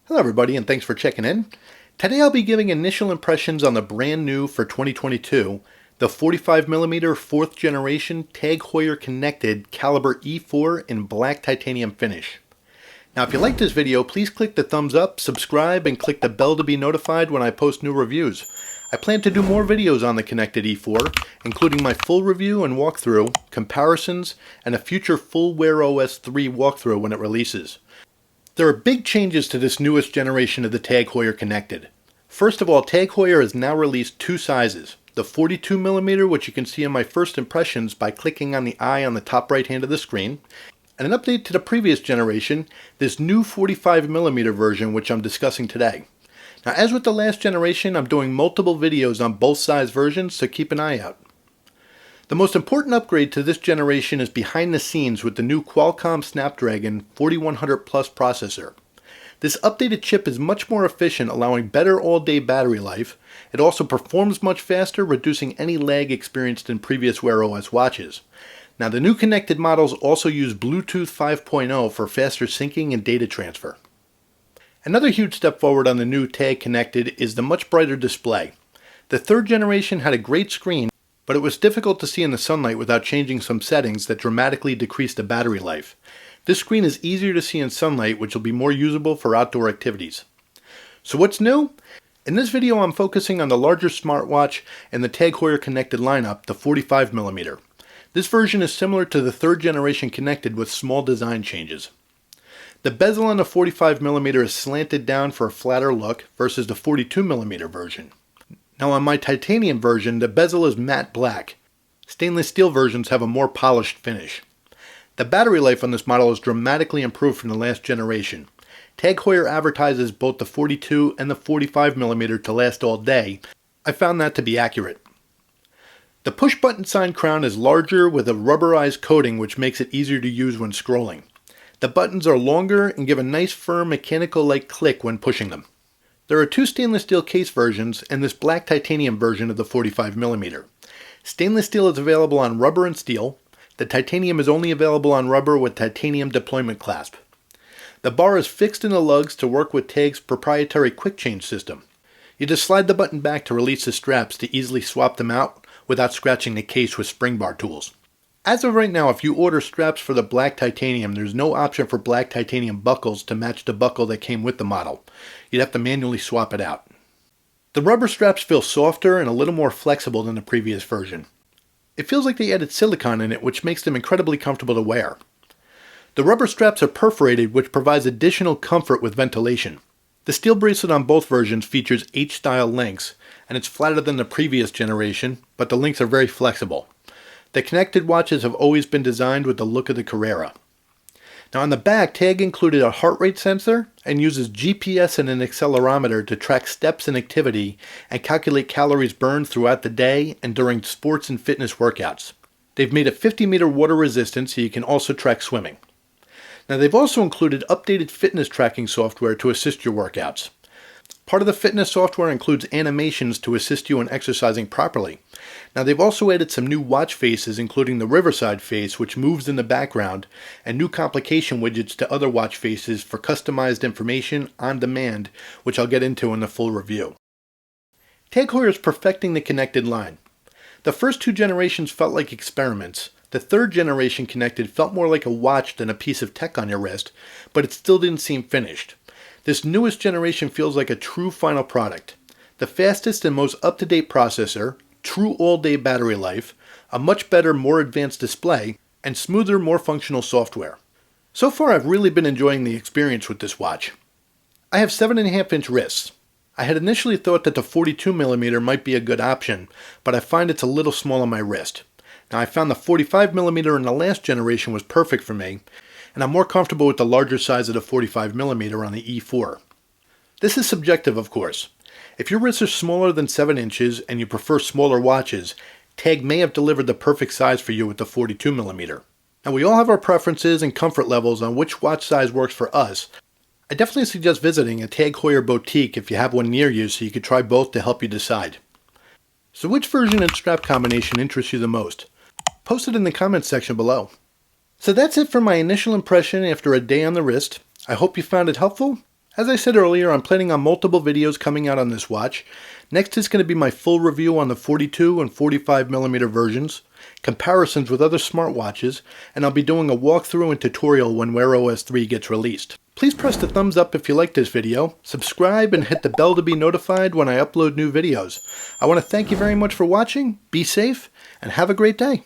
Hello everybody and thanks for checking in. Today I'll be giving initial impressions on the brand new for 2022, the 45mm 4th generation TAG Heuer connected caliber E4 in black titanium finish. Now if you like this video, please click the thumbs up, subscribe, and click the bell to be notified when I post new reviews. I plan to do more videos on the connected E4, including my full review and walkthrough, comparisons, and a future full Wear OS 3 walkthrough when it releases. There are big changes to this newest generation of the TAG Heuer Connected. First of all, TAG Heuer has now released two sizes. The 42mm, which you can see in my first impressions by clicking on the eye on the top right hand of the screen, and an update to the previous generation, this new 45mm version which I'm discussing today. Now as with the last generation, I'm doing multiple videos on both size versions, so keep an eye out. The most important upgrade to this generation is behind the scenes with the new Qualcomm Snapdragon 4100 Plus processor. This updated chip is much more efficient, allowing better all-day battery life. It also performs much faster, reducing any lag experienced in previous Wear OS watches. Now the new connected models also use Bluetooth 5.0 for faster syncing and data transfer. Another huge step forward on the new TAG Connected is the much brighter display. The third generation had a great screen, but it was difficult to see in the sunlight without changing some settings that dramatically decreased the battery life. This screen is easier to see in sunlight, which will be more usable for outdoor activities. So what's new? In this video I'm focusing on the larger smartwatch and the TAG Heuer connected lineup, the 45mm. This version is similar to the third generation connected with small design changes. The bezel on the 45mm is slanted down for a flatter look versus the 42mm version. Now on my titanium version, the bezel is matte black. Stainless steel versions have a more polished finish. The battery life on this model is dramatically improved from the last generation. TAG Heuer advertises both the 42 and the 45mm to last all day. I found that to be accurate. The push button sign crown is larger with a rubberized coating which makes it easier to use when scrolling. The buttons are longer and give a nice firm mechanical-like click when pushing them. There are two stainless steel case versions and this black titanium version of the 45mm. Stainless steel is available on rubber and steel. The titanium is only available on rubber with titanium deployment clasp. The bar is fixed in the lugs to work with TAG's proprietary quick change system. You just slide the button back to release the straps to easily swap them out without scratching the case with spring bar tools. As of right now, if you order straps for the black titanium, there's no option for black titanium buckles to match the buckle that came with the model. You'd have to manually swap it out. The rubber straps feel softer and a little more flexible than the previous version. It feels like they added silicone in it, which makes them incredibly comfortable to wear. The rubber straps are perforated, which provides additional comfort with ventilation. The steel bracelet on both versions features H-style links, and it's flatter than the previous generation, but the links are very flexible. The connected watches have always been designed with the look of the Carrera. Now on the back, TAG included a heart rate sensor and uses GPS and an accelerometer to track steps and activity and calculate calories burned throughout the day and during sports and fitness workouts. They've made a 50-meter water resistance so you can also track swimming. Now they've also included updated fitness tracking software to assist your workouts. Part of the fitness software includes animations to assist you in exercising properly. Now they've also added some new watch faces, including the Riverside face, which moves in the background, and new complication widgets to other watch faces for customized information on demand, which I'll get into in the full review. TAG Heuer is perfecting the connected line. The first two generations felt like experiments. The third generation connected felt more like a watch than a piece of tech on your wrist, but it still didn't seem finished. This newest generation feels like a true final product. The fastest and most up-to-date processor, true all-day battery life, a much better, more advanced display, and smoother, more functional software. So far I've really been enjoying the experience with this watch. I have 7.5-inch wrists. I had initially thought that the 42mm might be a good option, but I find it's a little small on my wrist. Now I found the 45mm in the last generation was perfect for me, and I'm more comfortable with the larger size of the 45mm on the E4. This is subjective, of course. If your wrists are smaller than 7 inches and you prefer smaller watches, TAG may have delivered the perfect size for you with the 42mm. Now we all have our preferences and comfort levels on which watch size works for us. I definitely suggest visiting a TAG Heuer boutique if you have one near you so you could try both to help you decide. So which version and strap combination interests you the most? Post it in the comments section below. So that's it for my initial impression after a day on the wrist. I hope you found it helpful, As I said earlier, I'm planning on multiple videos coming out on this watch. Next is going to be my full review on the 42 and 45mm versions, comparisons with other smartwatches, and I'll be doing a walkthrough and tutorial when Wear OS 3 gets released. Please press the thumbs up if you like this video, subscribe, and hit the bell to be notified when I upload new videos. I want to thank you very much for watching, be safe, and have a great day.